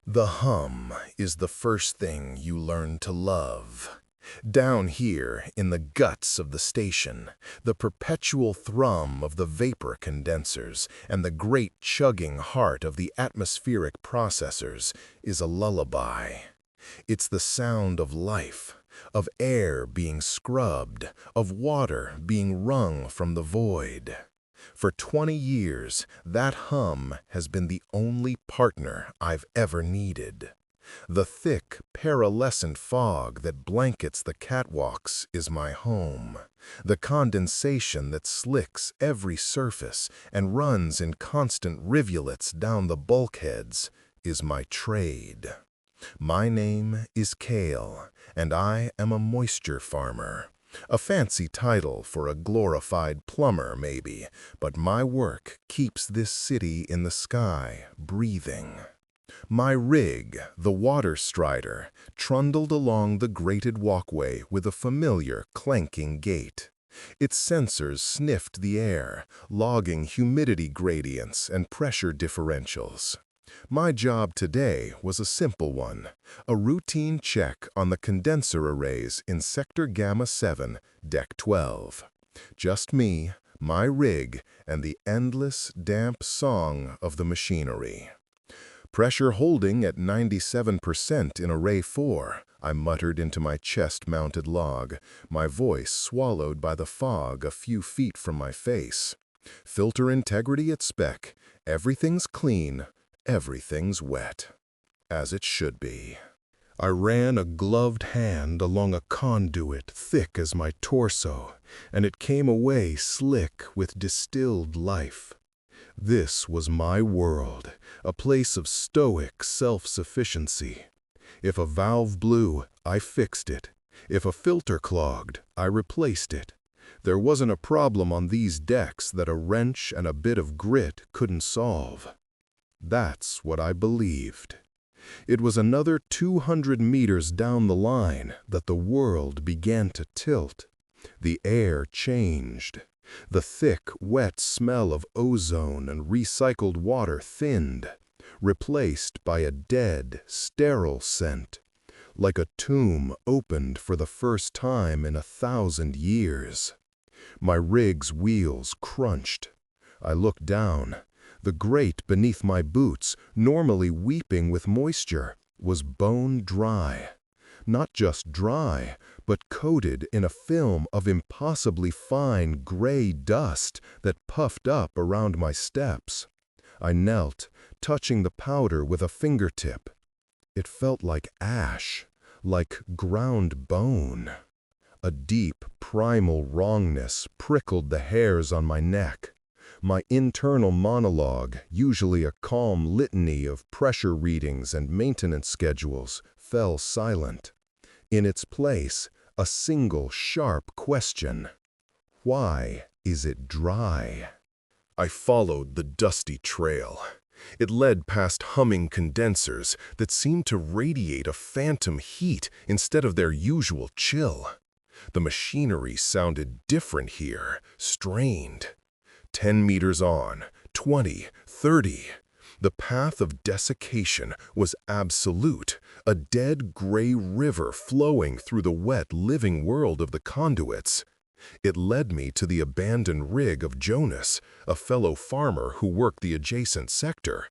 The hum is the first thing you learn to love. Down here in the guts of the station, the perpetual thrum of the vapor condensers and the great chugging heart of the atmospheric processors is a lullaby. It's the sound of life, of air being scrubbed, of water being wrung from the void. For 20 years, that hum has been the only partner I've ever needed. The thick, pearlescent fog that blankets the catwalks is my home. The condensation that slicks every surface and runs in constant rivulets down the bulkheads is my trade. My name is Kale, and I am a moisture farmer. A fancy title for a glorified plumber, maybe, but my work keeps this city in the sky breathing. My rig, the water strider, trundled along the grated walkway with a familiar clanking gait. Its sensors sniffed the air, logging humidity gradients and pressure differentials. My job today was a simple one, a routine check on the condenser arrays in Sector Gamma 7, Deck 12. Just me, my rig, and the endless, damp song of the machinery. "Pressure holding at 97% in Array 4, I muttered into my chest-mounted log, my voice swallowed by the fog a few feet from my face. "Filter integrity at spec. Everything's clean. Everything's wet." As it should be. I ran a gloved hand along a conduit thick as my torso, and it came away slick with distilled life. This was my world, a place of stoic self-sufficiency. If a valve blew, I fixed it. If a filter clogged, I replaced it. There wasn't a problem on these decks that a wrench and a bit of grit couldn't solve. That's what I believed. It was another 200 meters down the line that the world began to tilt. The air changed. The thick, wet smell of ozone and recycled water thinned, replaced by a dead, sterile scent, like a tomb opened for the first time in 1,000 years. My rig's wheels crunched. I looked down. The grate beneath my boots, normally weeping with moisture, was bone dry. Not just dry, but coated in a film of impossibly fine gray dust that puffed up around my steps. I knelt, touching the powder with a fingertip. It felt like ash, like ground bone. A deep, primal wrongness prickled the hairs on my neck. My internal monologue, usually a calm litany of pressure readings and maintenance schedules, fell silent. In its place, a single sharp question. Why is it dry? I followed the dusty trail. It led past humming condensers that seemed to radiate a phantom heat instead of their usual chill. The machinery sounded different here, strained. 10 meters on, 20, 30. The path of desiccation was absolute, a dead gray river flowing through the wet living world of the conduits. It led me to the abandoned rig of Jonas, a fellow farmer who worked the adjacent sector.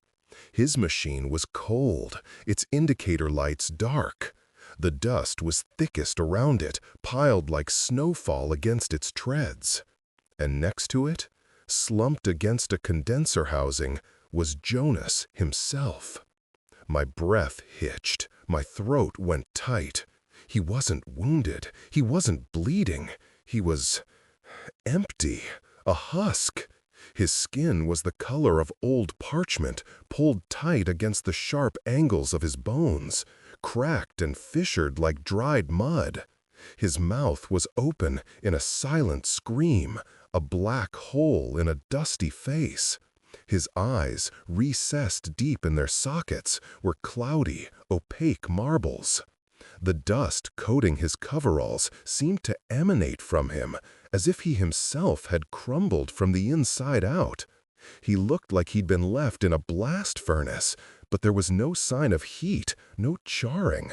His machine was cold, its indicator lights dark. The dust was thickest around it, piled like snowfall against its treads. And next to it, slumped against a condenser housing, was Jonas himself. My breath hitched, my throat went tight. He wasn't wounded, he wasn't bleeding, he was empty, a husk. His skin was the color of old parchment, pulled tight against the sharp angles of his bones, cracked and fissured like dried mud. His mouth was open in a silent scream, a black hole in a dusty face. His eyes, recessed deep in their sockets, were cloudy, opaque marbles. The dust coating his coveralls seemed to emanate from him, as if he himself had crumbled from the inside out. He looked like he'd been left in a blast furnace, but there was no sign of heat, no charring.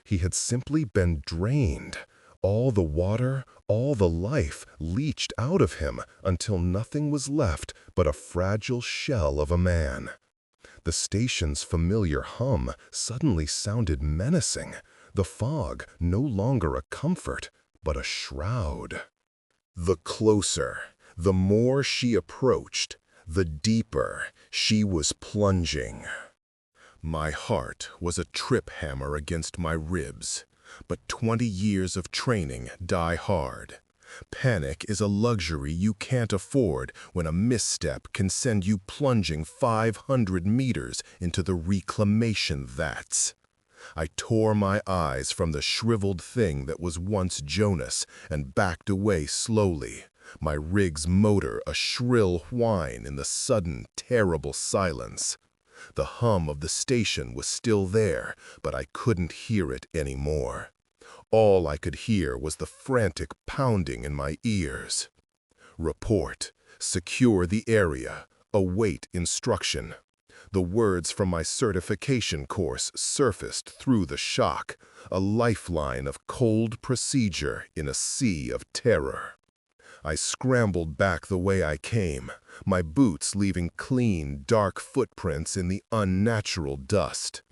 He had simply been drained. All the water, all the life leached out of him until nothing was left but a fragile shell of a man. The station's familiar hum suddenly sounded menacing, the fog no longer a comfort, but a shroud. The closer, the more she approached, the deeper she was plunging. My heart was a trip hammer against my ribs, but 20 years of training die hard. Panic is a luxury you can't afford when a misstep can send you plunging 500 meters into the reclamation vats. I tore my eyes from the shriveled thing that was once Jonas and backed away slowly, my rig's motor a shrill whine in the sudden, terrible silence. The hum of the station was still there, but I couldn't hear it anymore. All I could hear was the frantic pounding in my ears. Report. Secure the area. Await instruction. The words from my certification course surfaced through the shock, a lifeline of cold procedure in a sea of terror. I scrambled back the way I came, my boots leaving clean, dark footprints in the unnatural dust.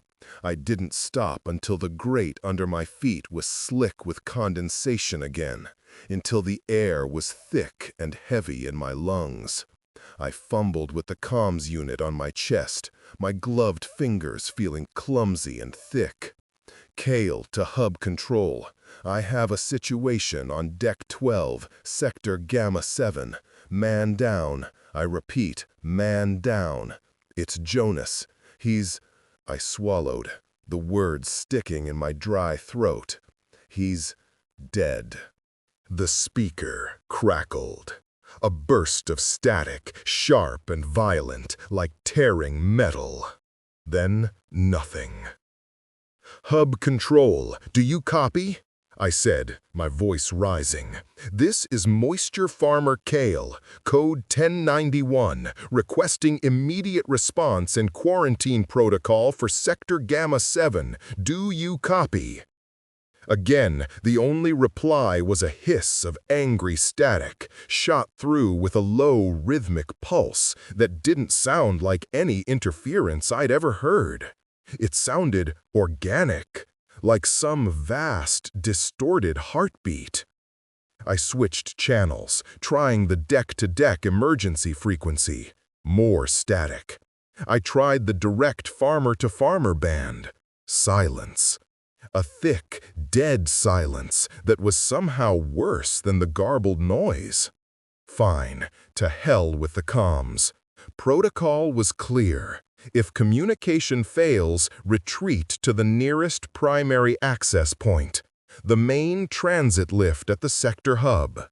I didn't stop until the grate under my feet was slick with condensation again, until the air was thick and heavy in my lungs. I fumbled with the comms unit on my chest, my gloved fingers feeling clumsy and thick. Kale to hub control. I have a situation on Deck 12, Sector Gamma 7. Man down. I repeat, man down. It's Jonas. He's... I swallowed, the words sticking in my dry throat. He's dead. The speaker crackled. A burst of static, sharp and violent, like tearing metal. Then nothing. Hub control, do you copy? I said, my voice rising. This is Moisture Farmer Kale, code 1091, requesting immediate response and quarantine protocol for Sector Gamma 7. Do you copy? Again, the only reply was a hiss of angry static, shot through with a low, rhythmic pulse that didn't sound like any interference I'd ever heard. It sounded organic, like some vast, distorted heartbeat. I switched channels, trying the deck-to-deck emergency frequency. More static. I tried the direct farmer-to-farmer band. Silence. A thick, dead silence that was somehow worse than the garbled noise. Fine, to hell with the comms. Protocol was clear. If communication fails, retreat to the nearest primary access point, the main transit lift at the sector hub.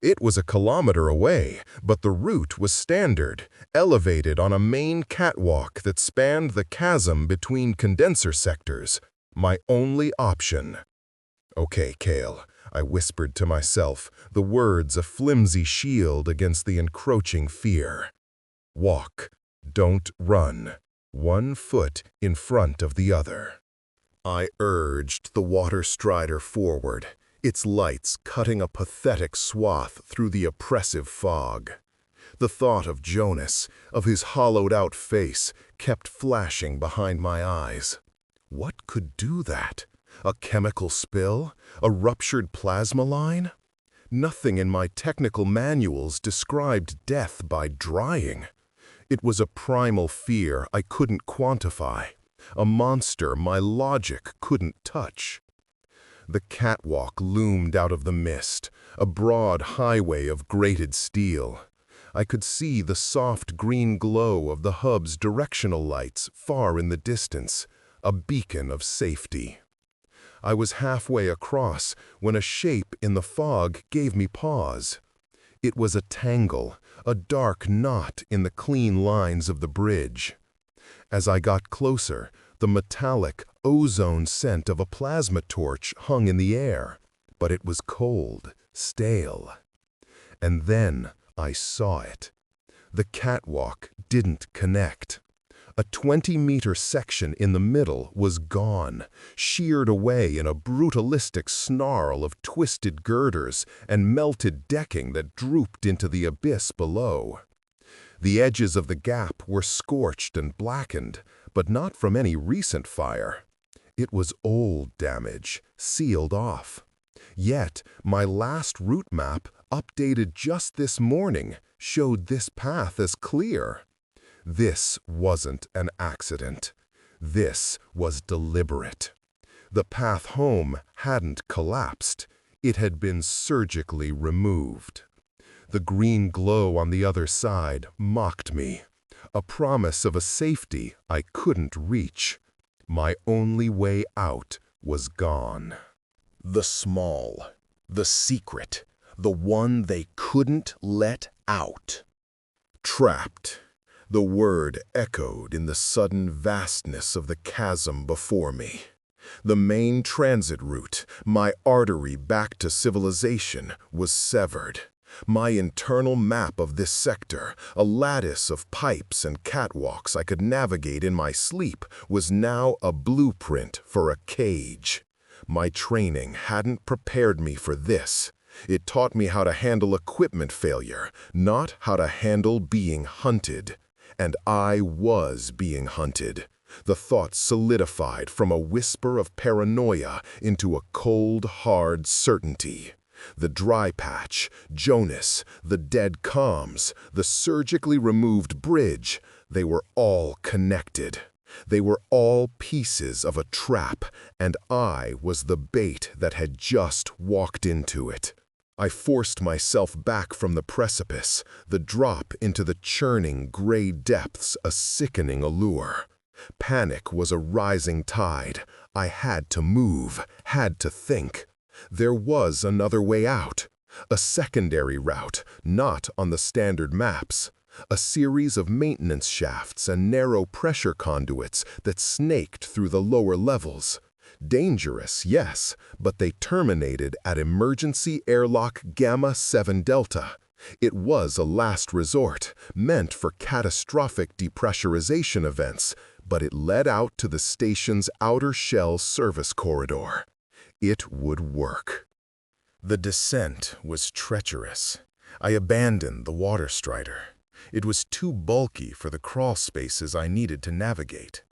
It was a kilometer away, but the route was standard, elevated on a main catwalk that spanned the chasm between condenser sectors. My only option. Okay, Kale, I whispered to myself, the words a flimsy shield against the encroaching fear. Walk. Don't run. One foot in front of the other. I urged the water strider forward, its lights cutting a pathetic swath through the oppressive fog. The thought of Jonas, of his hollowed-out face, kept flashing behind my eyes. What could do that? A chemical spill? A ruptured plasma line? Nothing in my technical manuals described death by drying. It was a primal fear I couldn't quantify, a monster my logic couldn't touch. The catwalk loomed out of the mist, a broad highway of grated steel. I could see the soft green glow of the hub's directional lights far in the distance, a beacon of safety. I was halfway across when a shape in the fog gave me pause. It was a tangle, a dark knot in the clean lines of the bridge. As I got closer, the metallic, ozone scent of a plasma torch hung in the air, but it was cold, stale. And then I saw it. The catwalk didn't connect. A 20-meter section in the middle was gone, sheared away in a brutalistic snarl of twisted girders and melted decking that drooped into the abyss below. The edges of the gap were scorched and blackened, but not from any recent fire. It was old damage, sealed off. Yet, my last route map, updated just this morning, showed this path as clear. This wasn't an accident. This was deliberate. The path home hadn't collapsed. It had been surgically removed. The green glow on the other side mocked me, a promise of a safety I couldn't reach. My only way out was gone. The small, the secret, the one they couldn't let out. Trapped. The word echoed in the sudden vastness of the chasm before me. The main transit route, my artery back to civilization, was severed. My internal map of this sector, a lattice of pipes and catwalks I could navigate in my sleep, was now a blueprint for a cage. My training hadn't prepared me for this. It taught me how to handle equipment failure, not how to handle being hunted. And I was being hunted. The thought solidified from a whisper of paranoia into a cold, hard certainty. The dry patch, Jonas, the dead comms, the surgically removed bridge, they were all connected. They were all pieces of a trap, and I was the bait that had just walked into it. I forced myself back from the precipice, the drop into the churning gray depths a sickening allure. Panic was a rising tide. I had to move, had to think. There was another way out. A secondary route, not on the standard maps. A series of maintenance shafts and narrow pressure conduits that snaked through the lower levels. Dangerous, yes, but they terminated at emergency airlock Gamma 7 Delta. It was a last resort, meant for catastrophic depressurization events, but it led out to the station's outer shell service corridor. It would work. The descent was treacherous. I abandoned the water strider. It was too bulky for the crawl spaces I needed to navigate.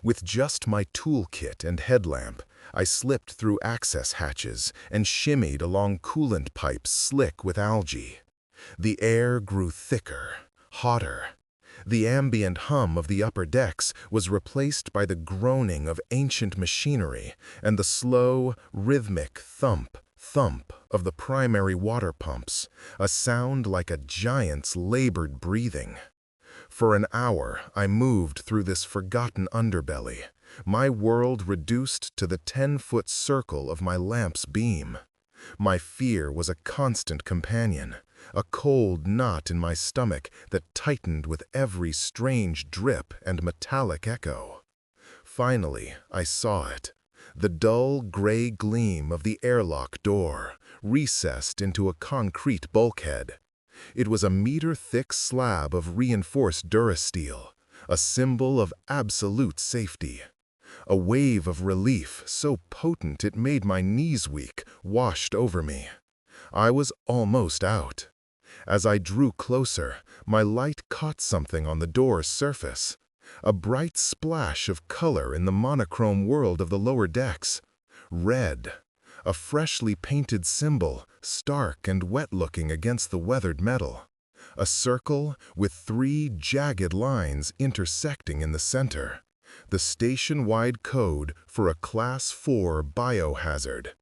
With just my toolkit and headlamp, I slipped through access hatches and shimmied along coolant pipes slick with algae. The air grew thicker, hotter. The ambient hum of the upper decks was replaced by the groaning of ancient machinery and the slow, rhythmic thump of the primary water pumps, a sound like a giant's labored breathing. For an hour, I moved through this forgotten underbelly, my world reduced to the 10-foot circle of my lamp's beam. My fear was a constant companion, a cold knot in my stomach that tightened with every strange drip and metallic echo. Finally, I saw it. The dull gray gleam of the airlock door, recessed into a concrete bulkhead. It was a meter-thick slab of reinforced durasteel, a symbol of absolute safety. A wave of relief so potent it made my knees weak washed over me. I was almost out. As I drew closer, my light caught something on the door's surface. A bright splash of color in the monochrome world of the lower decks. Red. A freshly painted symbol, stark and wet-looking against the weathered metal. A circle with 3 jagged lines intersecting in the center. The station-wide code for a Class 4 biohazard.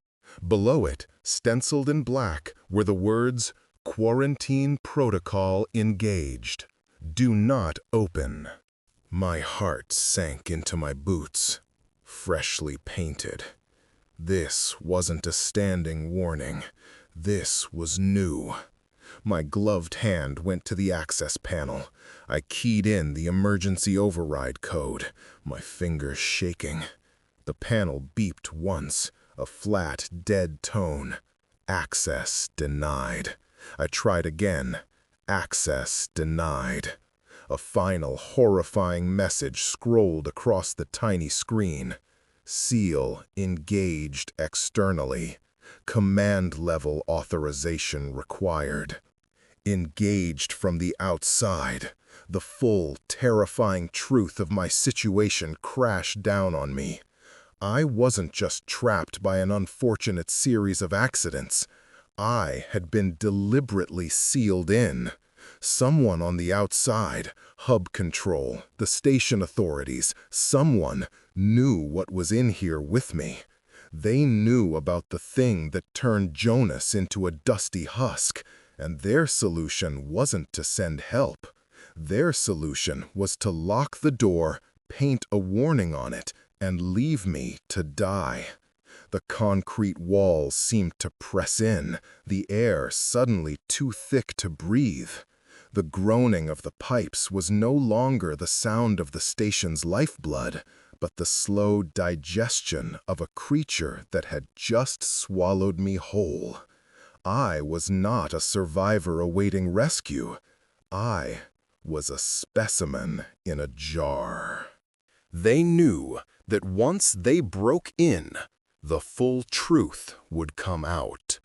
Below it, stenciled in black, were the words, "Quarantine Protocol Engaged. Do not open." My heart sank into my boots, freshly painted. This wasn't a standing warning. This was new. My gloved hand went to the access panel. I keyed in the emergency override code, my fingers shaking. The panel beeped once, a flat, dead tone. Access denied. I tried again. Access denied. A final horrifying message scrolled across the tiny screen. Seal engaged externally. Command-level authorization required. Engaged from the outside. The full, terrifying truth of my situation crashed down on me. I wasn't just trapped by an unfortunate series of accidents. I had been deliberately sealed in. Someone on the outside, hub control, the station authorities, someone knew what was in here with me. They knew about the thing that turned Jonas into a dusty husk, and their solution wasn't to send help. Their solution was to lock the door, paint a warning on it, and leave me to die. The concrete walls seemed to press in, the air suddenly too thick to breathe. The groaning of the pipes was no longer the sound of the station's lifeblood, but the slow digestion of a creature that had just swallowed me whole. I was not a survivor awaiting rescue. I was a specimen in a jar. They knew that once they broke in, the full truth would come out.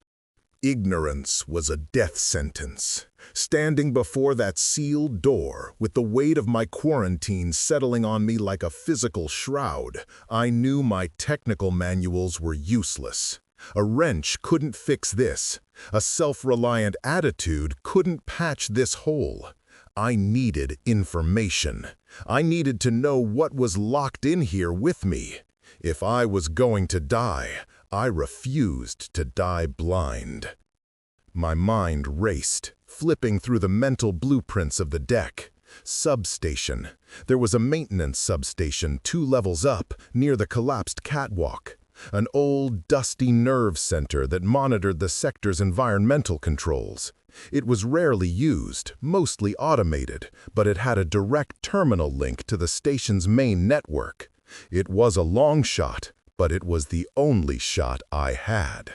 Ignorance was a death sentence. Standing before that sealed door, with the weight of my quarantine settling on me like a physical shroud, I knew my technical manuals were useless. A wrench couldn't fix this. A self-reliant attitude couldn't patch this hole. I needed information. I needed to know what was locked in here with me. If I was going to die, I refused to die blind. My mind raced, flipping through the mental blueprints of the deck. Substation. There was a maintenance substation 2 levels up, near the collapsed catwalk. An old, dusty nerve center that monitored the sector's environmental controls. It was rarely used, mostly automated, but it had a direct terminal link to the station's main network. It was a long shot, but it was the only shot I had.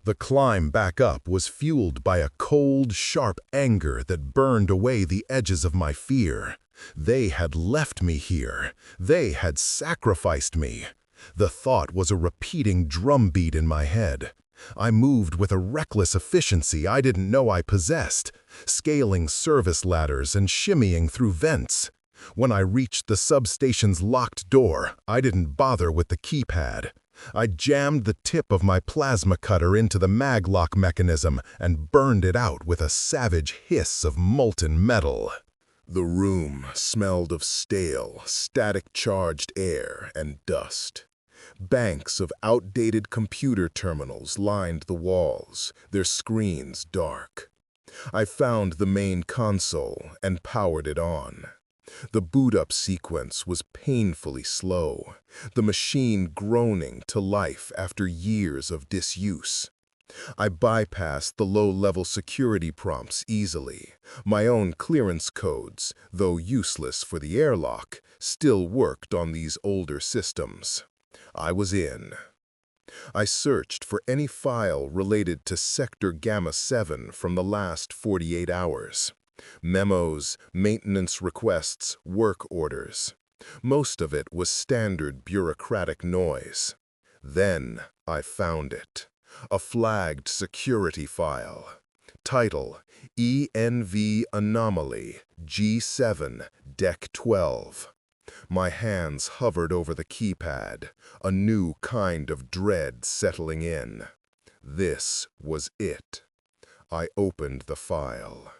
The climb back up was fueled by a cold, sharp anger that burned away the edges of my fear. They had left me here. They had sacrificed me. The thought was a repeating drumbeat in my head. I moved with a reckless efficiency I didn't know I possessed, scaling service ladders and shimmying through vents. When I reached the substation's locked door, I didn't bother with the keypad. I jammed the tip of my plasma cutter into the maglock mechanism and burned it out with a savage hiss of molten metal. The room smelled of stale, static-charged air and dust. Banks of outdated computer terminals lined the walls, their screens dark. I found the main console and powered it on. The boot-up sequence was painfully slow, the machine groaning to life after years of disuse. I bypassed the low-level security prompts easily. My own clearance codes, though useless for the airlock, still worked on these older systems. I was in. I searched for any file related to Sector Gamma 7 from the last 48 hours. Memos, maintenance requests, work orders. Most of it was standard bureaucratic noise. Then I found it. A flagged security file. Title: ENV Anomaly, G7, Deck 12. My hands hovered over the keypad, a new kind of dread settling in. This was it. I opened the file.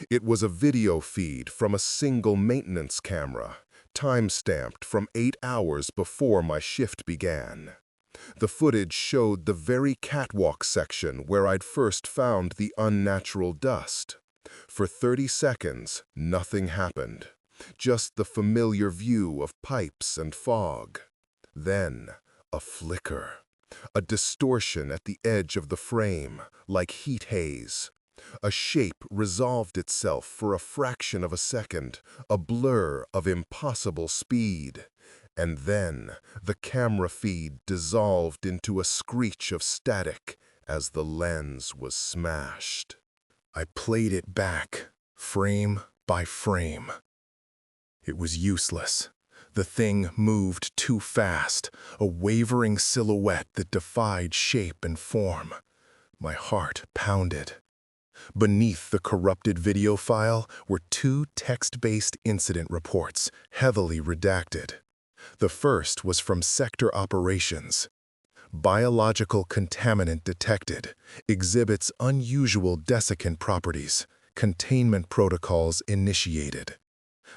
It was a video feed from a single maintenance camera, time-stamped from 8 hours before my shift began. The footage showed the very catwalk section where I'd first found the unnatural dust. For 30 seconds, nothing happened. Just the familiar view of pipes and fog. Then, a flicker. A distortion at the edge of the frame, like heat haze. A shape resolved itself for a fraction of a second, a blur of impossible speed. And then, the camera feed dissolved into a screech of static as the lens was smashed. I played it back, frame by frame. It was useless. The thing moved too fast, a wavering silhouette that defied shape and form. My heart pounded. Beneath the corrupted video file were two text-based incident reports, heavily redacted. The first was from Sector Operations. Biological contaminant detected, exhibits unusual desiccant properties, containment protocols initiated.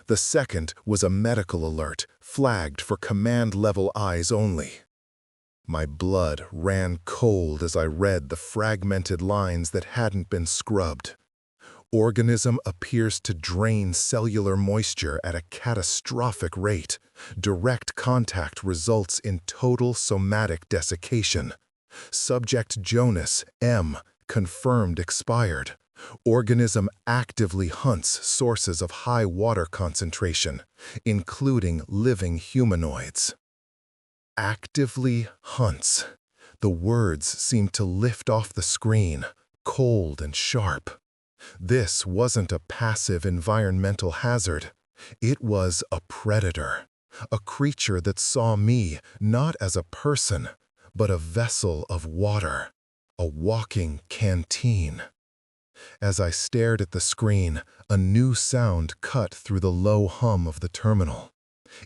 The second was a medical alert, flagged for command-level eyes only. My blood ran cold as I read the fragmented lines that hadn't been scrubbed. Organism appears to drain cellular moisture at a catastrophic rate. Direct contact results in total somatic desiccation. Subject Jonas, M, confirmed expired. Organism actively hunts sources of high water concentration, including living humanoids. Actively hunts. The words seemed to lift off the screen, cold and sharp. This wasn't a passive environmental hazard. It was a predator, a creature that saw me not as a person, but a vessel of water, a walking canteen. As I stared at the screen, a new sound cut through the low hum of the terminal.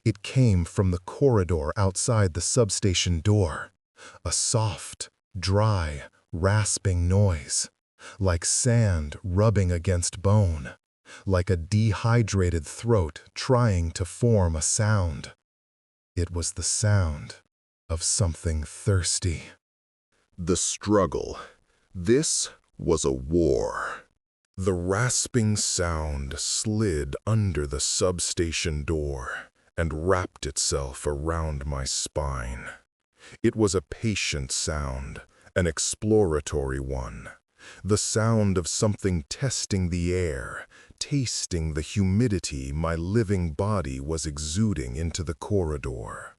It came from the corridor outside the substation door, a soft, dry, rasping noise, like sand rubbing against bone, like a dehydrated throat trying to form a sound. It was the sound of something thirsty. The struggle. This was a war. The rasping sound slid under the substation door and wrapped itself around my spine. It was a patient sound, an exploratory one. The sound of something testing the air, tasting the humidity my living body was exuding into the corridor.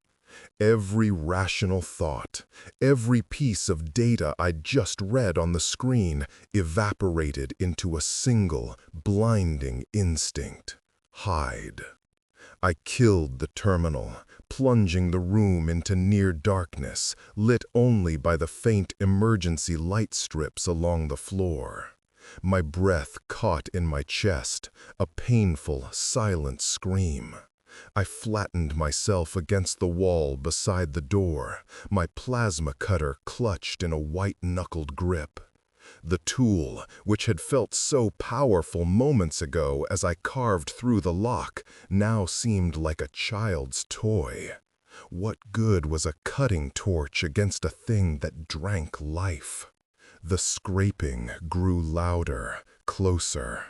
Every rational thought, every piece of data I'd just read on the screen evaporated into a single, blinding instinct: hide. I killed the terminal, plunging the room into near darkness, lit only by the faint emergency light strips along the floor. My breath caught in my chest, a painful, silent scream. I flattened myself against the wall beside the door, my plasma cutter clutched in a white-knuckled grip. The tool, which had felt so powerful moments ago as I carved through the lock, now seemed like a child's toy. What good was a cutting torch against a thing that drank life? The scraping grew louder, closer.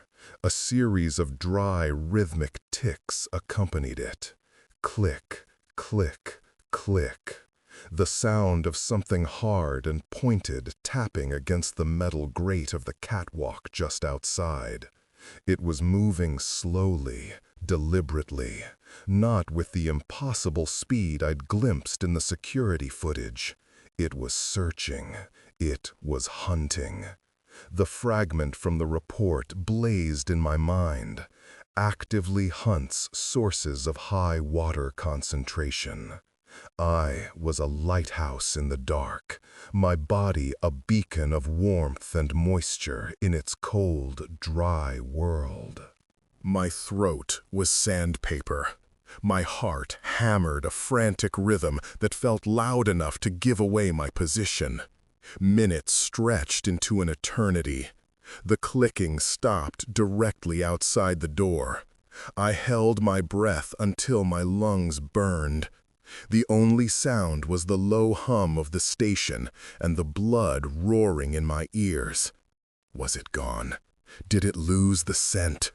A series of dry, rhythmic ticks accompanied it. Click, click, click. The sound of something hard and pointed tapping against the metal grate of the catwalk just outside. It was moving slowly, deliberately, not with the impossible speed I'd glimpsed in the security footage. It was searching. It was hunting. The fragment from the report blazed in my mind. Actively hunts sources of high water concentration. I was a lighthouse in the dark, my body a beacon of warmth and moisture in its cold, dry world. My throat was sandpaper. My heart hammered a frantic rhythm that felt loud enough to give away my position. Minutes stretched into an eternity. The clicking stopped directly outside the door. I held my breath until my lungs burned. The only sound was the low hum of the station and the blood roaring in my ears. Was it gone? Did it lose the scent?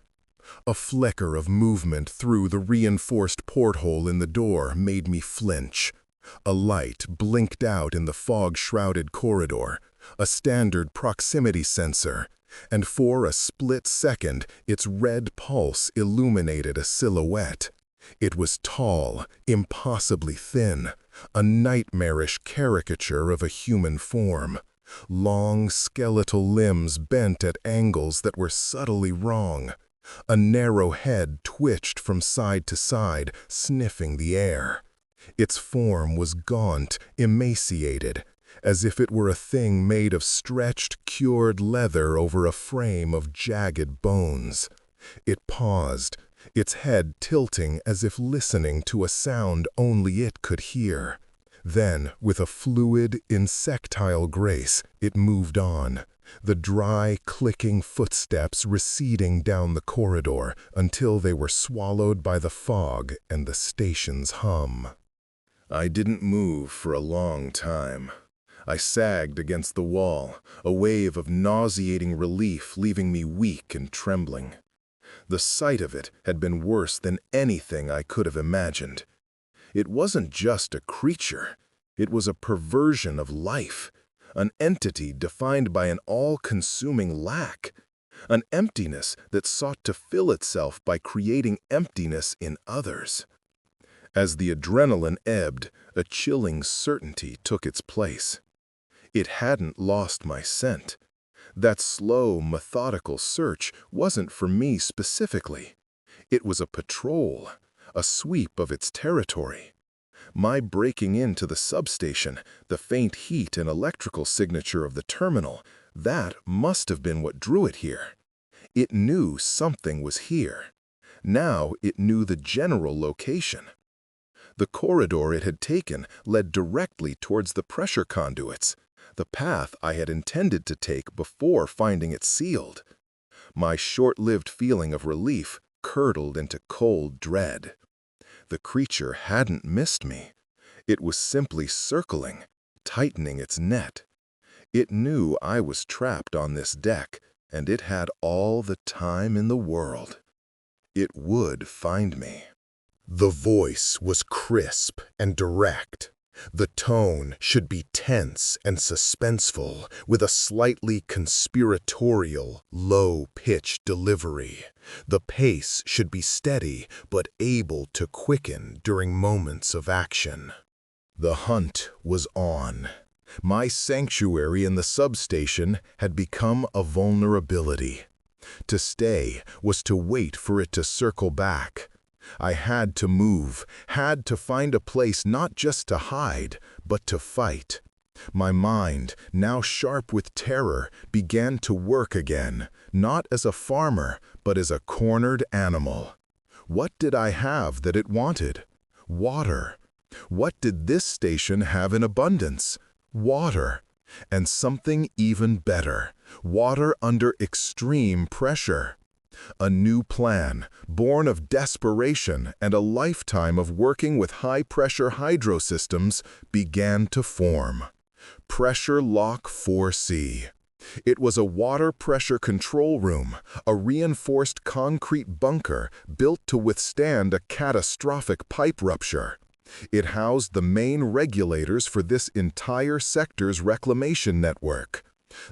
A flicker of movement through the reinforced porthole in the door made me flinch. A light blinked out in the fog-shrouded corridor, a standard proximity sensor, and for a split second its red pulse illuminated a silhouette. It was tall, impossibly thin, a nightmarish caricature of a human form. Long skeletal limbs bent at angles that were subtly wrong. A narrow head twitched from side to side, sniffing the air. Its form was gaunt, emaciated, as if it were a thing made of stretched, cured leather over a frame of jagged bones. It paused, its head tilting as if listening to a sound only it could hear. Then, with a fluid, insectile grace, it moved on, the dry, clicking footsteps receding down the corridor until they were swallowed by the fog and the station's hum. I didn't move for a long time. I sagged against the wall, a wave of nauseating relief leaving me weak and trembling. The sight of it had been worse than anything I could have imagined. It wasn't just a creature. It was a perversion of life, an entity defined by an all-consuming lack, an emptiness that sought to fill itself by creating emptiness in others. As the adrenaline ebbed, a chilling certainty took its place. It hadn't lost my scent. That slow, methodical search wasn't for me specifically. It was a patrol, a sweep of its territory. My breaking into the substation, the faint heat and electrical signature of the terminal, that must have been what drew it here. It knew something was here. Now it knew the general location. The corridor it had taken led directly towards the pressure conduits, the path I had intended to take before finding it sealed. My short-lived feeling of relief curdled into cold dread. The creature hadn't missed me. It was simply circling, tightening its net. It knew I was trapped on this deck, and it had all the time in the world. It would find me. The voice was crisp and direct. The tone should be tense and suspenseful, with a slightly conspiratorial, low-pitched delivery. The pace should be steady, but able to quicken during moments of action. The hunt was on. My sanctuary in the substation had become a vulnerability. To stay was to wait for it to circle back. I had to move, had to find a place not just to hide, but to fight. My mind, now sharp with terror, began to work again, not as a farmer, but as a cornered animal. What did I have that it wanted? Water. What did this station have in abundance? Water. And something even better, water under extreme pressure. A new plan, born of desperation and a lifetime of working with high-pressure hydro systems, began to form. Pressure Lock 4C. It was a water pressure control room, a reinforced concrete bunker built to withstand a catastrophic pipe rupture. It housed the main regulators for this entire sector's reclamation network.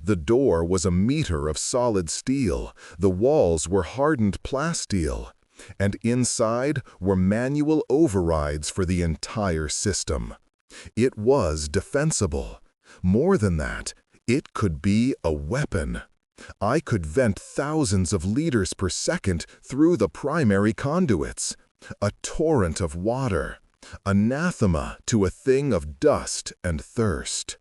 The door was a meter of solid steel, the walls were hardened plasteel, and inside were manual overrides for the entire system. It was defensible. More than that, it could be a weapon. I could vent thousands of liters per second through the primary conduits. A torrent of water. Anathema to a thing of dust and thirst.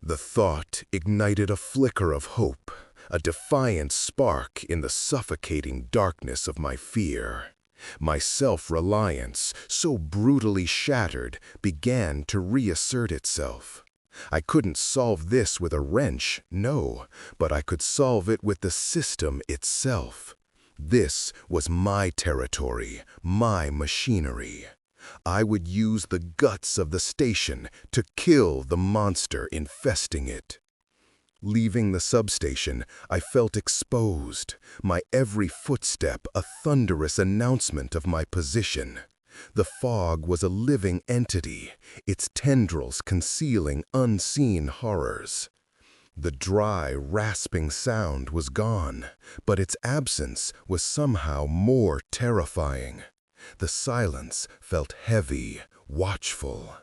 The thought ignited a flicker of hope, a defiant spark in the suffocating darkness of my fear. My self-reliance, so brutally shattered, began to reassert itself. I couldn't solve this with a wrench, no, but I could solve it with the system itself. This was my territory, my machinery. I would use the guts of the station to kill the monster infesting it. Leaving the substation, I felt exposed, my every footstep a thunderous announcement of my position. The fog was a living entity, its tendrils concealing unseen horrors. The dry, rasping sound was gone, but its absence was somehow more terrifying. The silence felt heavy, watchful.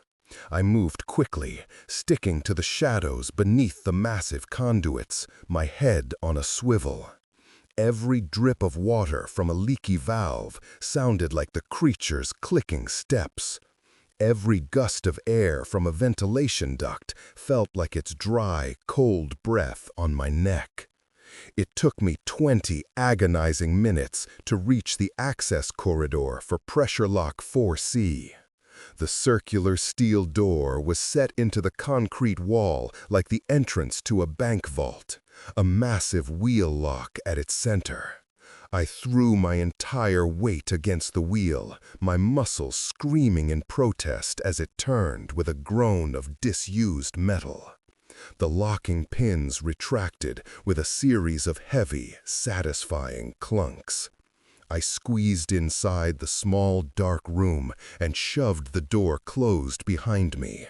I moved quickly, sticking to the shadows beneath the massive conduits, my head on a swivel. Every drip of water from a leaky valve sounded like the creature's clicking steps. Every gust of air from a ventilation duct felt like its dry, cold breath on my neck. It took me 20 agonizing minutes to reach the access corridor for pressure lock 4C. The circular steel door was set into the concrete wall like the entrance to a bank vault, a massive wheel lock at its center. I threw my entire weight against the wheel, my muscles screaming in protest as it turned with a groan of disused metal. The locking pins retracted with a series of heavy, satisfying clunks. I squeezed inside the small, dark room and shoved the door closed behind me.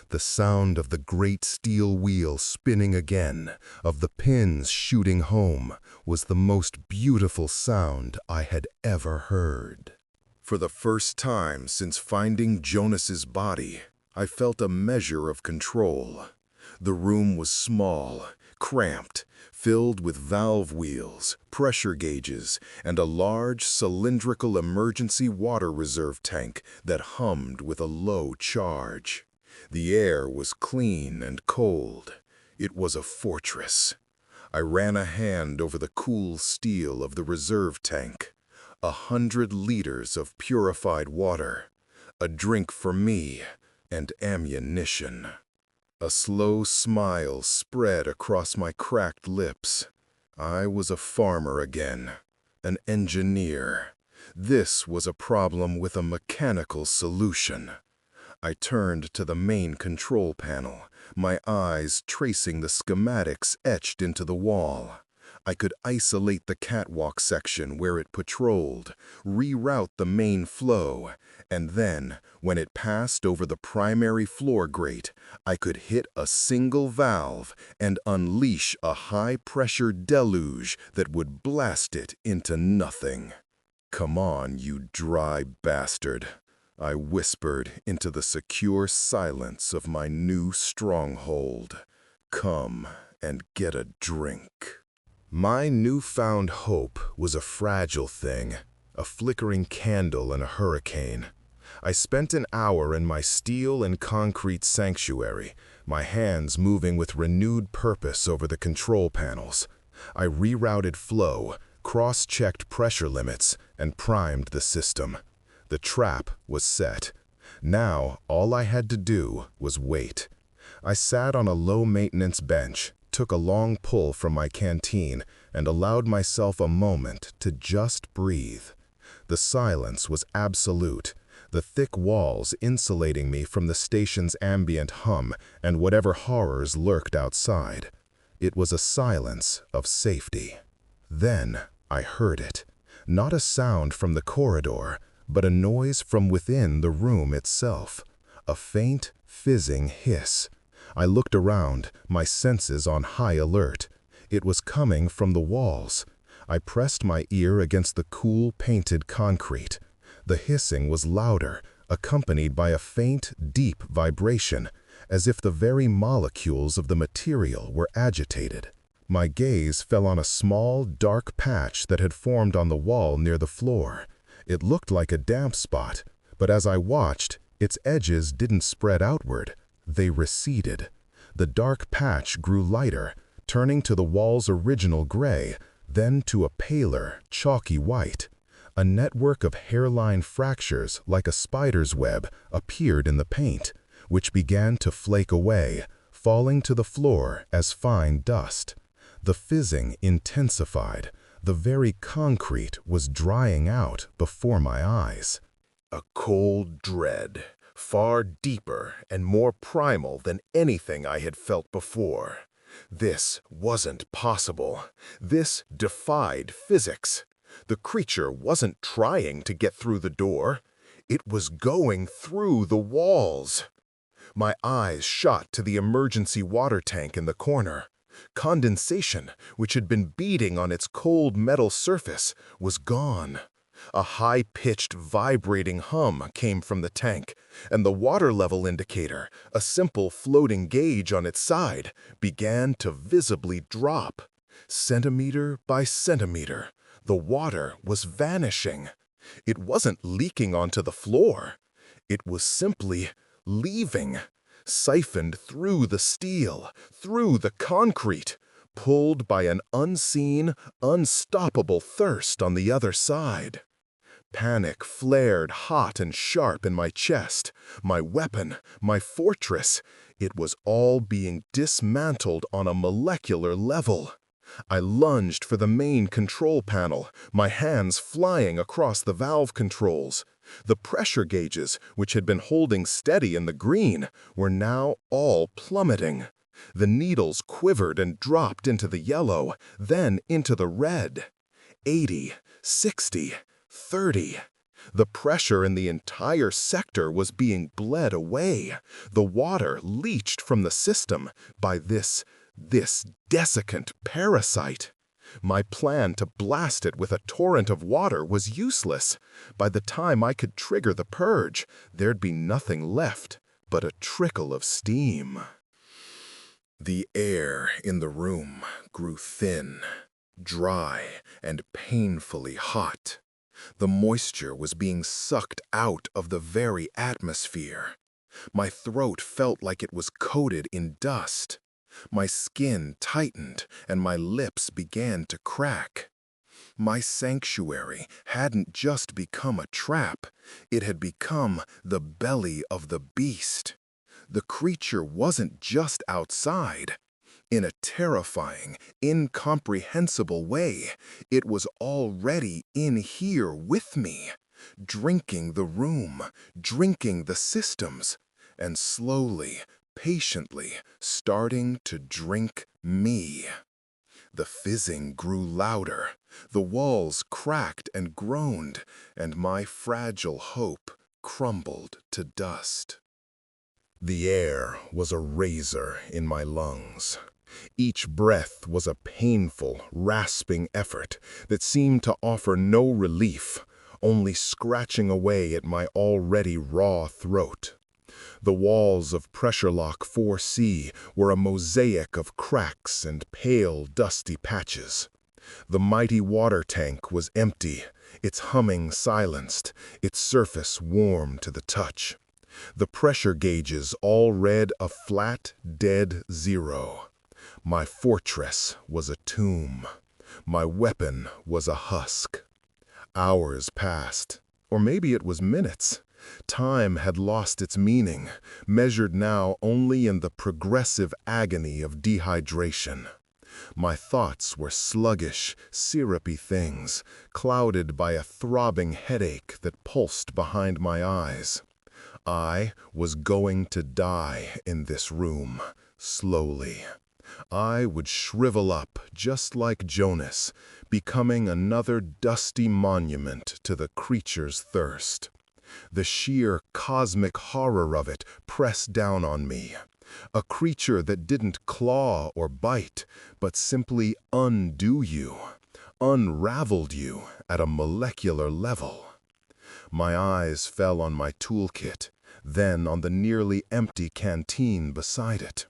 The sound of the great steel wheel spinning again, of the pins shooting home, was the most beautiful sound I had ever heard. For the first time since finding Jonas's body, I felt a measure of control. The room was small, cramped, filled with valve wheels, pressure gauges, and a large cylindrical emergency water reserve tank that hummed with a low charge. The air was clean and cold. It was a fortress. I ran a hand over the cool steel of the reserve tank. 100 liters of purified water, a drink for me, and ammunition. A slow smile spread across my cracked lips. I was a farmer again, an engineer. This was a problem with a mechanical solution. I turned to the main control panel, my eyes tracing the schematics etched into the wall. I could isolate the catwalk section where it patrolled, reroute the main flow, and then, when it passed over the primary floor grate, I could hit a single valve and unleash a high-pressure deluge that would blast it into nothing. "Come on, you dry bastard," I whispered into the secure silence of my new stronghold. "Come and get a drink." My newfound hope was a fragile thing, a flickering candle in a hurricane. I spent an hour in my steel and concrete sanctuary, my hands moving with renewed purpose over the control panels. I rerouted flow, cross-checked pressure limits, and primed the system. The trap was set. Now, all I had to do was wait. I sat on a low-maintenance bench, took a long pull from my canteen, and allowed myself a moment to just breathe. The silence was absolute, the thick walls insulating me from the station's ambient hum and whatever horrors lurked outside. It was a silence of safety. Then I heard it. Not a sound from the corridor, but a noise from within the room itself. A faint, fizzing hiss. I looked around, my senses on high alert. It was coming from the walls. I pressed my ear against the cool, painted concrete. The hissing was louder, accompanied by a faint, deep vibration, as if the very molecules of the material were agitated. My gaze fell on a small, dark patch that had formed on the wall near the floor. It looked like a damp spot, but as I watched, its edges didn't spread outward. They receded. The dark patch grew lighter, turning to the wall's original gray, then to a paler, chalky white. A network of hairline fractures like a spider's web appeared in the paint, which began to flake away, falling to the floor as fine dust. The fizzing intensified. The very concrete was drying out before my eyes. A cold dread, far deeper and more primal than anything I had felt before. This wasn't possible. This defied physics. The creature wasn't trying to get through the door. It was going through the walls. My eyes shot to the emergency water tank in the corner. Condensation, which had been beating on its cold metal surface, was gone. A high-pitched, vibrating hum came from the tank, and the water level indicator, a simple floating gauge on its side, began to visibly drop. Centimeter by centimeter, the water was vanishing. It wasn't leaking onto the floor. It was simply leaving, siphoned through the steel, through the concrete, pulled by an unseen, unstoppable thirst on the other side. Panic flared hot and sharp in my chest. My weapon, my fortress, it was all being dismantled on a molecular level. I lunged for the main control panel, my hands flying across the valve controls. The pressure gauges, which had been holding steady in the green, were now all plummeting. The needles quivered and dropped into the yellow, then into the red. 80, 60, 30. The pressure in the entire sector was being bled away. The water leached from the system by this desiccant parasite. My plan to blast it with a torrent of water was useless. By the time I could trigger the purge, there'd be nothing left but a trickle of steam. The air in the room grew thin, dry, and painfully hot. The moisture was being sucked out of the very atmosphere. My throat felt like it was coated in dust. My skin tightened and my lips began to crack. My sanctuary hadn't just become a trap, it had become the belly of the beast. The creature wasn't just outside. In a terrifying, incomprehensible way, it was already in here with me, drinking the room, drinking the systems, and slowly, patiently starting to drink me. The fizzing grew louder, the walls cracked and groaned, and my fragile hope crumbled to dust. The air was a razor in my lungs. Each breath was a painful, rasping effort that seemed to offer no relief, only scratching away at my already raw throat. The walls of Pressure Lock 4C were a mosaic of cracks and pale, dusty patches. The mighty water tank was empty, its humming silenced, its surface warm to the touch. The pressure gauges all read a flat, dead zero. My fortress was a tomb. My weapon was a husk. Hours passed, or maybe it was minutes. Time had lost its meaning, measured now only in the progressive agony of dehydration. My thoughts were sluggish, syrupy things, clouded by a throbbing headache that pulsed behind my eyes. I was going to die in this room, slowly. I would shrivel up just like Jonas, becoming another dusty monument to the creature's thirst. The sheer cosmic horror of it pressed down on me. A creature that didn't claw or bite, but simply undo you, unraveled you at a molecular level. My eyes fell on my toolkit, then on the nearly empty canteen beside it.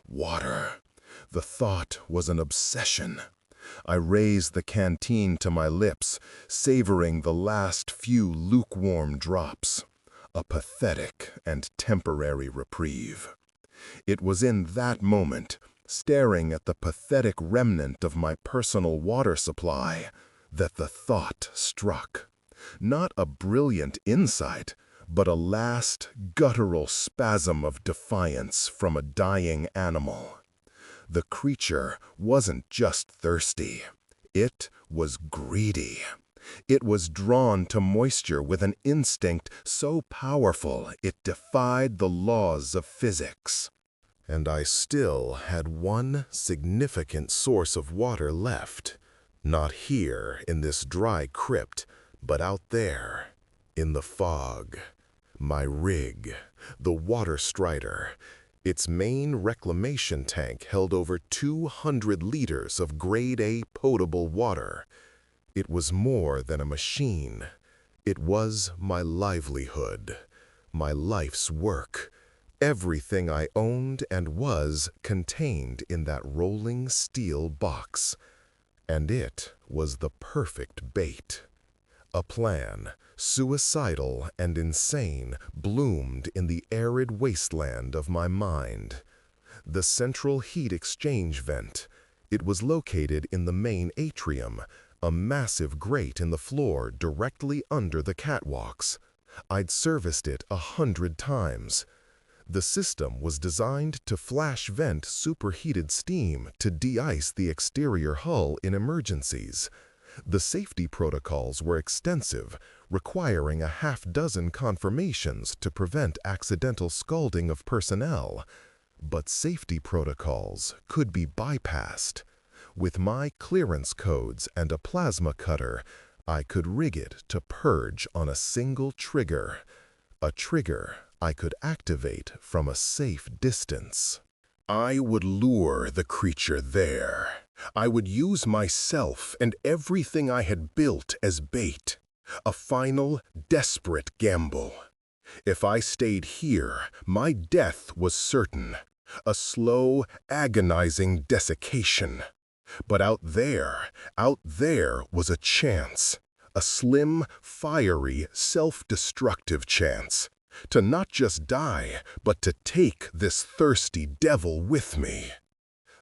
Water. The thought was an obsession. I raised the canteen to my lips, savoring the last few lukewarm drops. A pathetic and temporary reprieve. It was in that moment, staring at the pathetic remnant of my personal water supply, that the thought struck. Not a brilliant insight, but a last guttural spasm of defiance from a dying animal. The creature wasn't just thirsty. It was greedy. It was drawn to moisture with an instinct so powerful it defied the laws of physics. And I still had one significant source of water left. Not here in this dry crypt, but out there, in the fog. My rig, the water strider. Its main reclamation tank held over 200 liters of grade A potable water. It was more than a machine. It was my livelihood, my life's work. Everything I owned and was contained in that rolling steel box. And it was the perfect bait. A plan, suicidal and insane, bloomed in the arid wasteland of my mind. The central heat exchange vent. It was located in the main atrium, a massive grate in the floor directly under the catwalks. I'd serviced it 100 times. The system was designed to flash vent superheated steam to de-ice the exterior hull in emergencies. The safety protocols were extensive, requiring a half-dozen confirmations to prevent accidental scalding of personnel. But safety protocols could be bypassed. With my clearance codes and a plasma cutter, I could rig it to purge on a single trigger. A trigger I could activate from a safe distance. I would lure the creature there. I would use myself and everything I had built as bait. A final, desperate gamble. If I stayed here, my death was certain. A slow, agonizing desiccation. But out there was a chance. A slim, fiery, self-destructive chance. To not just die, but to take this thirsty devil with me.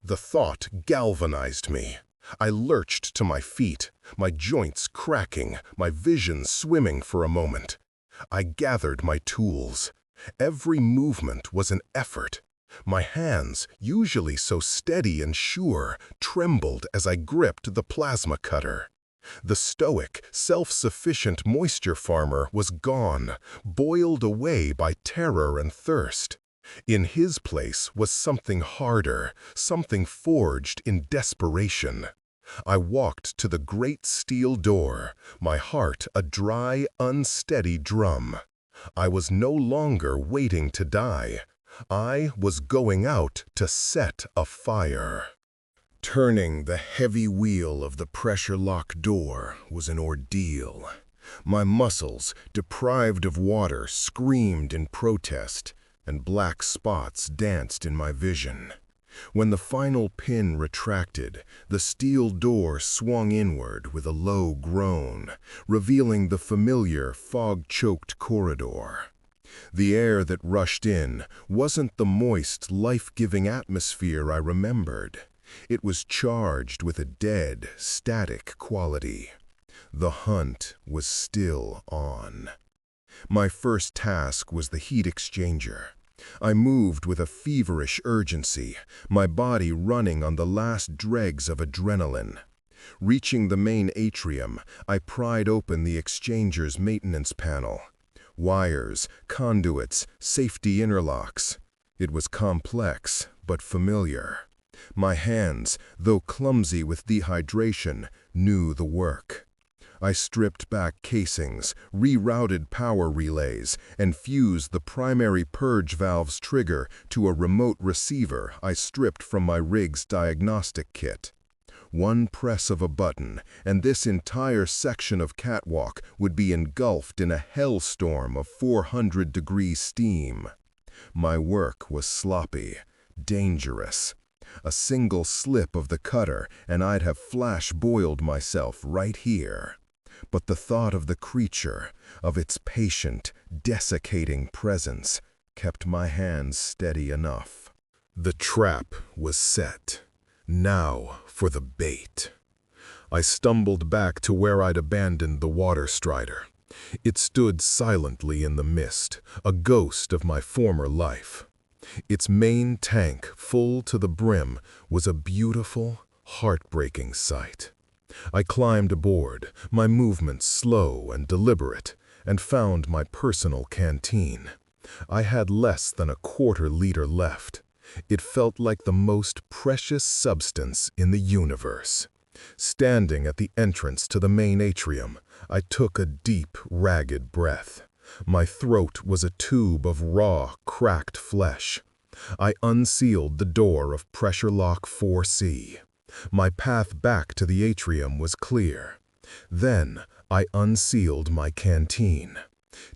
The thought galvanized me. I lurched to my feet, my joints cracking, my vision swimming for a moment. I gathered my tools. Every movement was an effort. My hands, usually so steady and sure, trembled as I gripped the plasma cutter. The stoic, self-sufficient moisture farmer was gone, boiled away by terror and thirst. In his place was something harder, something forged in desperation. I walked to the great steel door, my heart a dry, unsteady drum. I was no longer waiting to die. I was going out to set a fire. Turning the heavy wheel of the pressure lock door was an ordeal. My muscles, deprived of water, screamed in protest, and black spots danced in my vision. When the final pin retracted, the steel door swung inward with a low groan, revealing the familiar fog-choked corridor. The air that rushed in wasn't the moist, life-giving atmosphere I remembered. It was charged with a dead, static quality. The hunt was still on. My first task was the heat exchanger. I moved with a feverish urgency, my body running on the last dregs of adrenaline. Reaching the main atrium, I pried open the exchanger's maintenance panel. Wires, conduits, safety interlocks. It was complex, but familiar. My hands, though clumsy with dehydration, knew the work. I stripped back casings, rerouted power relays, and fused the primary purge valve's trigger to a remote receiver I stripped from my rig's diagnostic kit. One press of a button, and this entire section of catwalk would be engulfed in a hellstorm of 400-degree steam. My work was sloppy, dangerous. A single slip of the cutter, and I'd have flash-boiled myself right here. But the thought of the creature, of its patient, desiccating presence, kept my hands steady enough. The trap was set. Now for the bait. I stumbled back to where I'd abandoned the water strider. It stood silently in the mist, a ghost of my former life. Its main tank, full to the brim, was a beautiful, heartbreaking sight. I climbed aboard, my movements slow and deliberate, and found my personal canteen. I had less than a quarter-liter left. It felt like the most precious substance in the universe. Standing at the entrance to the main atrium, I took a deep, ragged breath. My throat was a tube of raw, cracked flesh. I unsealed the door of pressure lock 4C. My path back to the atrium was clear. Then I unsealed my canteen.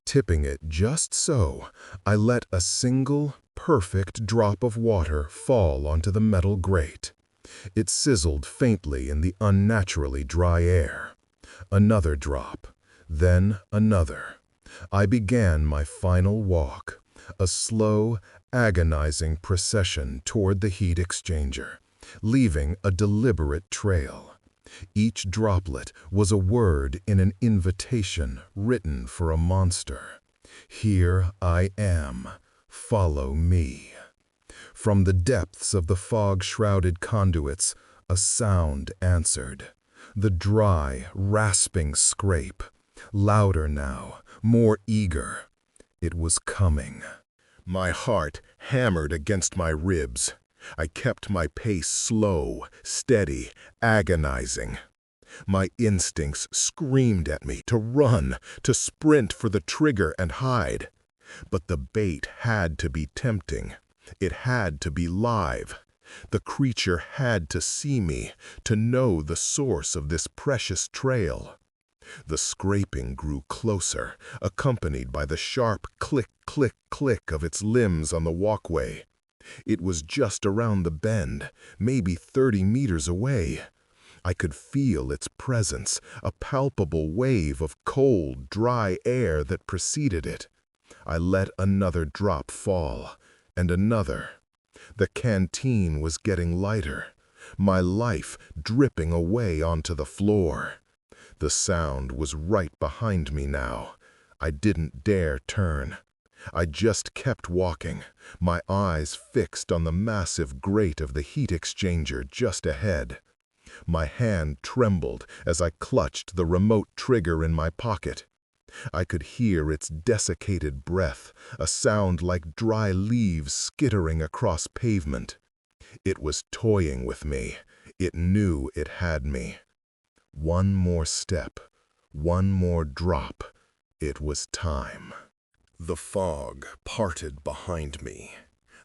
Tipping it just so, I let a single, perfect drop of water fall onto the metal grate. It sizzled faintly in the unnaturally dry air. Another drop, then another. I began my final walk, a slow, agonizing procession toward the heat exchanger, leaving a deliberate trail. Each droplet was a word in an invitation written for a monster. Here I am. Follow me. From the depths of the fog-shrouded conduits, a sound answered. The dry, rasping scrape. Louder now, more eager. It was coming. My heart hammered against my ribs. I kept my pace slow, steady, agonizing. My instincts screamed at me to run, to sprint for the trigger and hide. But the bait had to be tempting. It had to be live. The creature had to see me, to know the source of this precious trail. The scraping grew closer, accompanied by the sharp click, click, click of its limbs on the walkway. It was just around the bend, maybe 30 meters away. I could feel its presence, a palpable wave of cold, dry air that preceded it. I let another drop fall, and another. The canteen was getting lighter, my life dripping away onto the floor. The sound was right behind me now. I didn't dare turn. I just kept walking, my eyes fixed on the massive grate of the heat exchanger just ahead. My hand trembled as I clutched the remote trigger in my pocket. I could hear its desiccated breath, a sound like dry leaves skittering across pavement. It was toying with me. It knew it had me. One more step, one more drop. It was time. The fog parted behind me.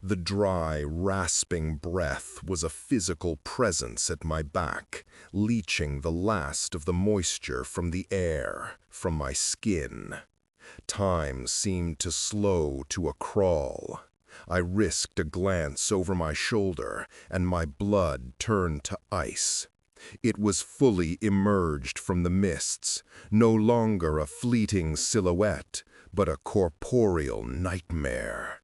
The dry, rasping breath was a physical presence at my back, leaching the last of the moisture from the air, from my skin. Time seemed to slow to a crawl. I risked a glance over my shoulder, and my blood turned to ice. It was fully emerged from the mists, no longer a fleeting silhouette, but a corporeal nightmare.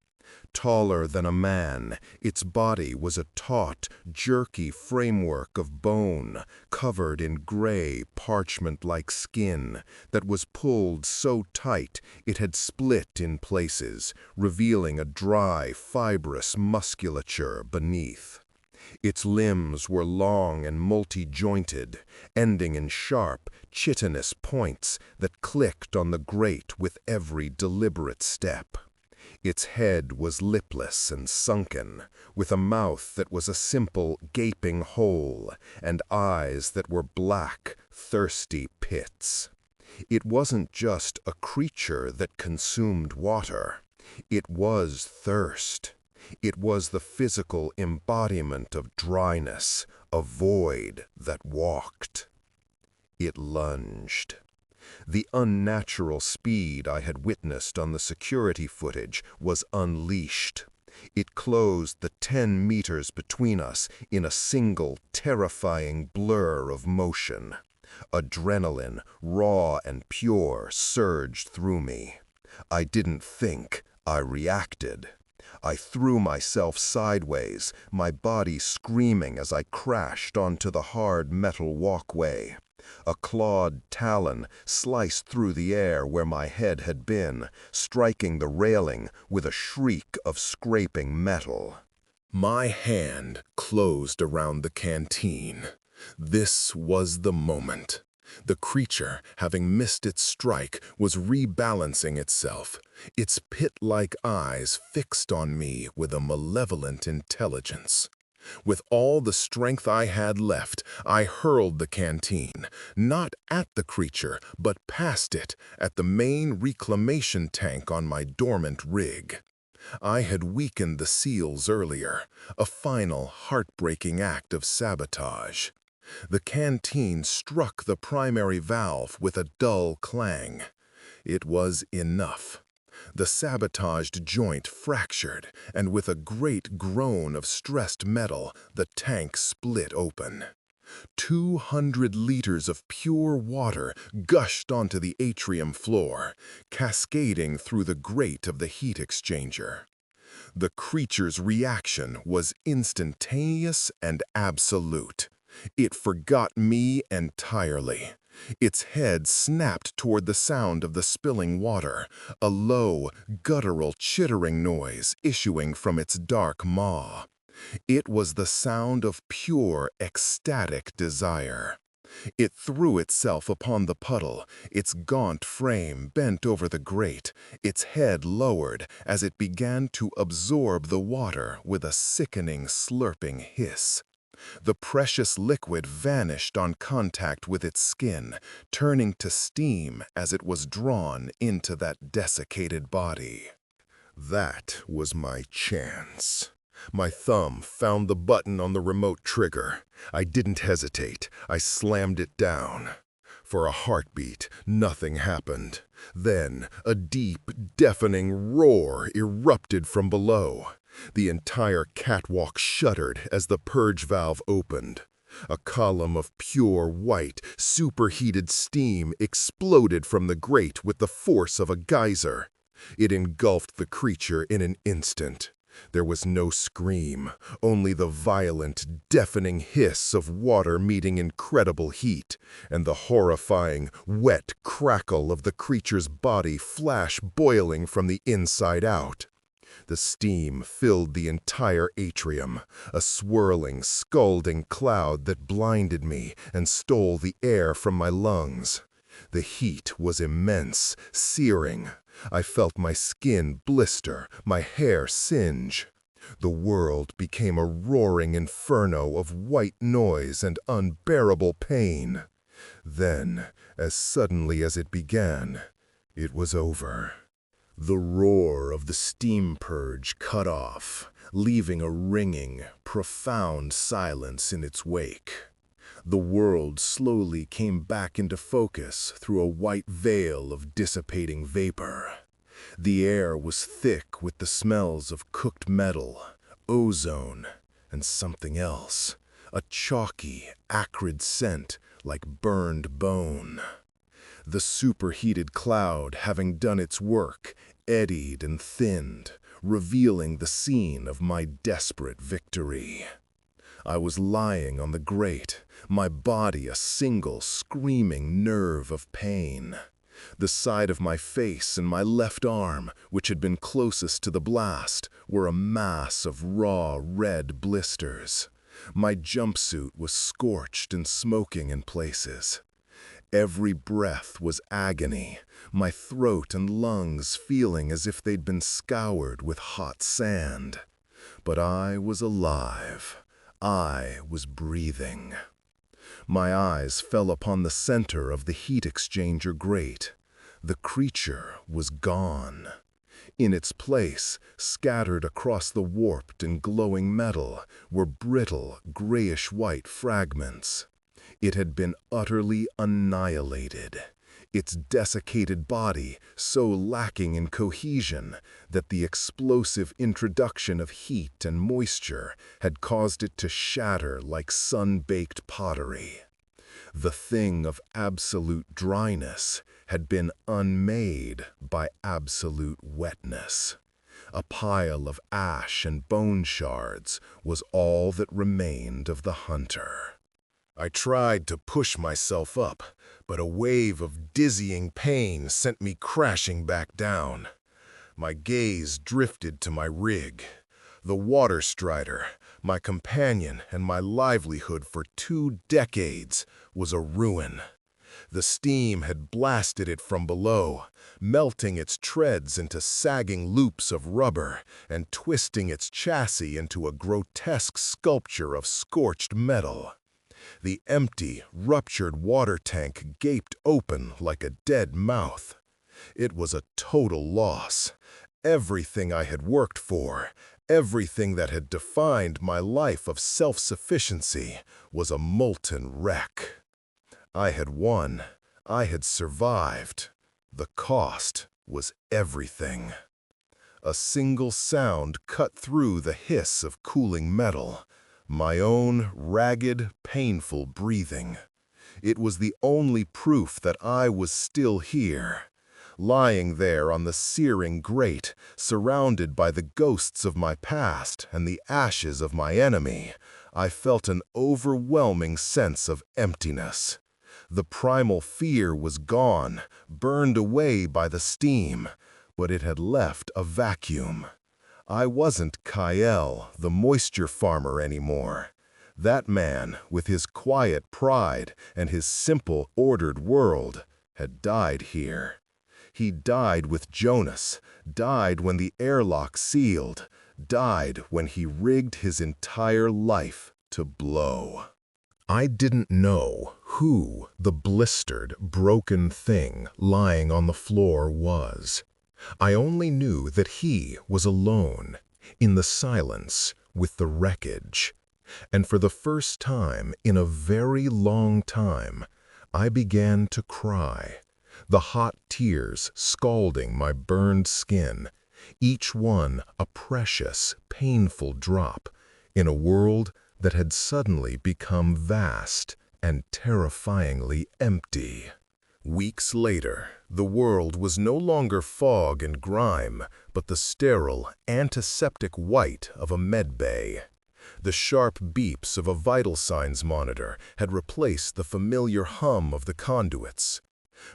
Taller than a man, its body was a taut, jerky framework of bone, covered in gray, parchment-like skin that was pulled so tight it had split in places, revealing a dry, fibrous musculature beneath. Its limbs were long and multi-jointed, ending in sharp, chitinous points that clicked on the grate with every deliberate step. Its head was lipless and sunken, with a mouth that was a simple, gaping hole, and eyes that were black, thirsty pits. It wasn't just a creature that consumed water. It was thirst. It was the physical embodiment of dryness, a void that walked. It lunged. The unnatural speed I had witnessed on the security footage was unleashed. It closed the 10 meters between us in a single, terrifying blur of motion. Adrenaline, raw and pure, surged through me. I didn't think, I reacted. I threw myself sideways, my body screaming as I crashed onto the hard metal walkway. A clawed talon sliced through the air where my head had been, striking the railing with a shriek of scraping metal. My hand closed around the canteen. This was the moment. The creature, having missed its strike, was rebalancing itself, its pit-like eyes fixed on me with a malevolent intelligence. With all the strength I had left, I hurled the canteen, not at the creature, but past it, at the main reclamation tank on my dormant rig. I had weakened the seals earlier, a final, heartbreaking act of sabotage. The canteen struck the primary valve with a dull clang. It was enough. The sabotaged joint fractured, and with a great groan of stressed metal, the tank split open. 200 liters of pure water gushed onto the atrium floor, cascading through the grate of the heat exchanger. The creature's reaction was instantaneous and absolute. It forgot me entirely. Its head snapped toward the sound of the spilling water, a low, guttural chittering noise issuing from its dark maw. It was the sound of pure, ecstatic desire. It threw itself upon the puddle, its gaunt frame bent over the grate, its head lowered as it began to absorb the water with a sickening, slurping hiss. The precious liquid vanished on contact with its skin, turning to steam as it was drawn into that desiccated body. That was my chance. My thumb found the button on the remote trigger. I didn't hesitate. I slammed it down. For a heartbeat, nothing happened. Then, a deep, deafening roar erupted from below. The entire catwalk shuddered as the purge valve opened. A column of pure white, superheated steam exploded from the grate with the force of a geyser. It engulfed the creature in an instant. There was no scream, only the violent, deafening hiss of water meeting incredible heat, and the horrifying, wet crackle of the creature's body flash boiling from the inside out. The steam filled the entire atrium, a swirling, scalding cloud that blinded me and stole the air from my lungs. The heat was immense, searing. I felt my skin blister, my hair singe. The world became a roaring inferno of white noise and unbearable pain. Then, as suddenly as it began, it was over. The roar of the steam purge cut off, leaving a ringing, profound silence in its wake. The world slowly came back into focus through a white veil of dissipating vapor. The air was thick with the smells of cooked metal, ozone, and something else, a chalky, acrid scent like burned bone. The superheated cloud, having done its work, eddied and thinned, revealing the scene of my desperate victory. I was lying on the grate, my body a single screaming nerve of pain. The side of my face and my left arm, which had been closest to the blast, were a mass of raw red blisters. My jumpsuit was scorched and smoking in places. Every breath was agony, my throat and lungs feeling as if they'd been scoured with hot sand. But I was alive. I was breathing. My eyes fell upon the center of the heat exchanger grate. The creature was gone. In its place, scattered across the warped and glowing metal, were brittle, grayish-white fragments. It had been utterly annihilated, its desiccated body so lacking in cohesion that the explosive introduction of heat and moisture had caused it to shatter like sun-baked pottery. The thing of absolute dryness had been unmade by absolute wetness. A pile of ash and bone shards was all that remained of the hunter. I tried to push myself up, but a wave of dizzying pain sent me crashing back down. My gaze drifted to my rig. The water strider, my companion and my livelihood for 2 decades, was a ruin. The steam had blasted it from below, melting its treads into sagging loops of rubber and twisting its chassis into a grotesque sculpture of scorched metal. The empty, ruptured water tank gaped open like a dead mouth. It was a total loss. Everything I had worked for, everything that had defined my life of self-sufficiency, was a molten wreck. I had won. I had survived. The cost was everything. A single sound cut through the hiss of cooling metal, my own ragged, painful breathing. It was the only proof that I was still here. Lying there on the searing grate, surrounded by the ghosts of my past and the ashes of my enemy, I felt an overwhelming sense of emptiness. The primal fear was gone, burned away by the steam, but it had left a vacuum. I wasn't Kyle, the moisture farmer, anymore. That man, with his quiet pride and his simple, ordered world, had died here. He died with Jonas, died when the airlock sealed, died when he rigged his entire life to blow. I didn't know who the blistered, broken thing lying on the floor was. I only knew that he was alone, in the silence, with the wreckage. And for the first time in a very long time, I began to cry, the hot tears scalding my burned skin, each one a precious, painful drop in a world that had suddenly become vast and terrifyingly empty. Weeks later, the world was no longer fog and grime, but the sterile, antiseptic white of a medbay. The sharp beeps of a vital signs monitor had replaced the familiar hum of the conduits.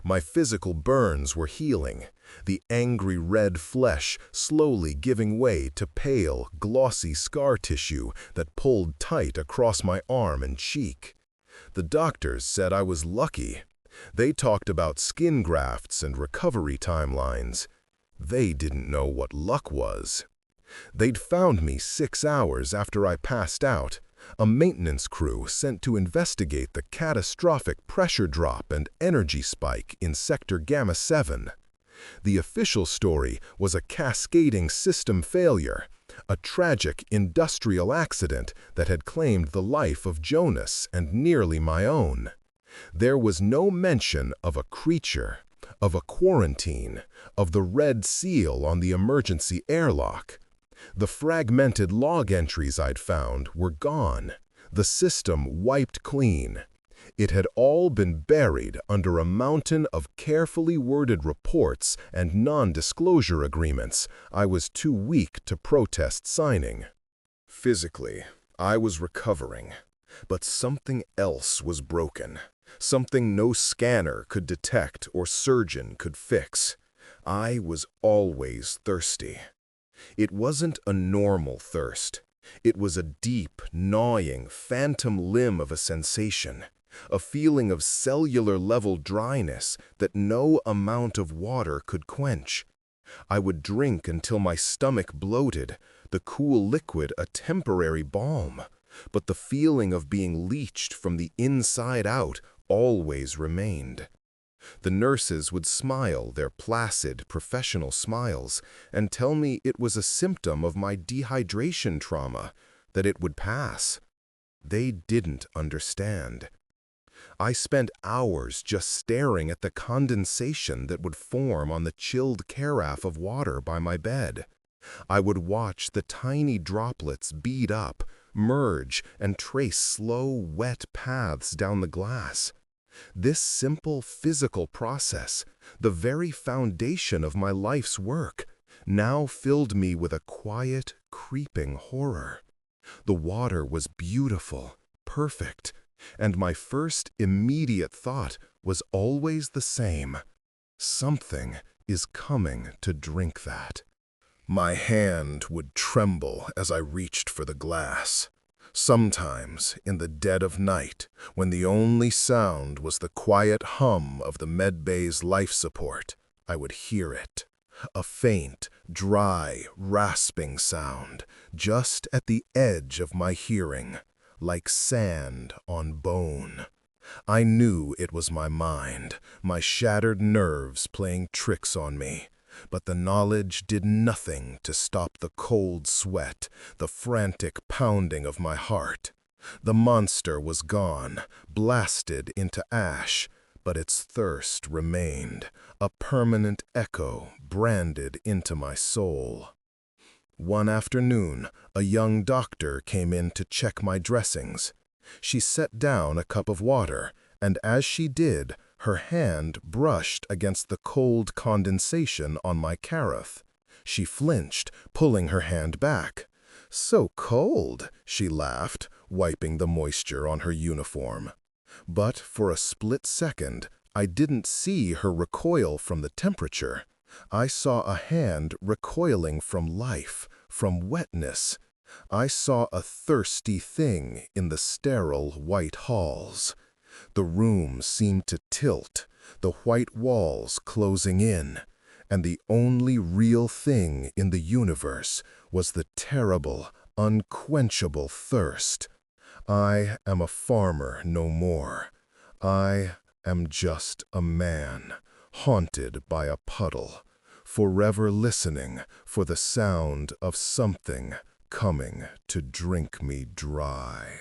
My physical burns were healing, the angry red flesh slowly giving way to pale, glossy scar tissue that pulled tight across my arm and cheek. The doctors said I was lucky. They talked about skin grafts and recovery timelines. They didn't know what luck was. They'd found me 6 hours after I passed out, a maintenance crew sent to investigate the catastrophic pressure drop and energy spike in Sector Gamma 7. The official story was a cascading system failure, a tragic industrial accident that had claimed the life of Jonas and nearly my own. There was no mention of a creature, of a quarantine, of the red seal on the emergency airlock. The fragmented log entries I'd found were gone, the system wiped clean. It had all been buried under a mountain of carefully worded reports and non-disclosure agreements I was too weak to protest signing. Physically, I was recovering, but something else was broken, something no scanner could detect or surgeon could fix. I was always thirsty. It wasn't a normal thirst. It was a deep, gnawing, phantom limb of a sensation, a feeling of cellular-level dryness that no amount of water could quench. I would drink until my stomach bloated, the cool liquid a temporary balm, but the feeling of being leached from the inside out always remained. The nurses would smile their placid, professional smiles and tell me it was a symptom of my dehydration trauma, that it would pass. They didn't understand. I spent hours just staring at the condensation that would form on the chilled carafe of water by my bed. I would watch the tiny droplets bead up, merge, and trace slow, wet paths down the glass. This simple physical process, the very foundation of my life's work, now filled me with a quiet, creeping horror. The water was beautiful, perfect, and my first immediate thought was always the same. Something is coming to drink that. My hand would tremble as I reached for the glass. Sometimes, in the dead of night, when the only sound was the quiet hum of the medbay's life support, I would hear it. A faint, dry, rasping sound, just at the edge of my hearing, like sand on bone. I knew it was my mind, my shattered nerves playing tricks on me. But the knowledge did nothing to stop the cold sweat, the frantic pounding of my heart. The monster was gone, blasted into ash, but its thirst remained, a permanent echo branded into my soul. One afternoon, a young doctor came in to check my dressings. She set down a cup of water, and as she did, her hand brushed against the cold condensation on my carafe. She flinched, pulling her hand back. "So cold," she laughed, wiping the moisture on her uniform. But for a split second, I didn't see her recoil from the temperature. I saw a hand recoiling from life, from wetness. I saw a thirsty thing in the sterile white halls. The room seemed to tilt, the white walls closing in, and the only real thing in the universe was the terrible, unquenchable thirst. I am a farmer no more. I am just a man, haunted by a puddle, forever listening for the sound of something coming to drink me dry.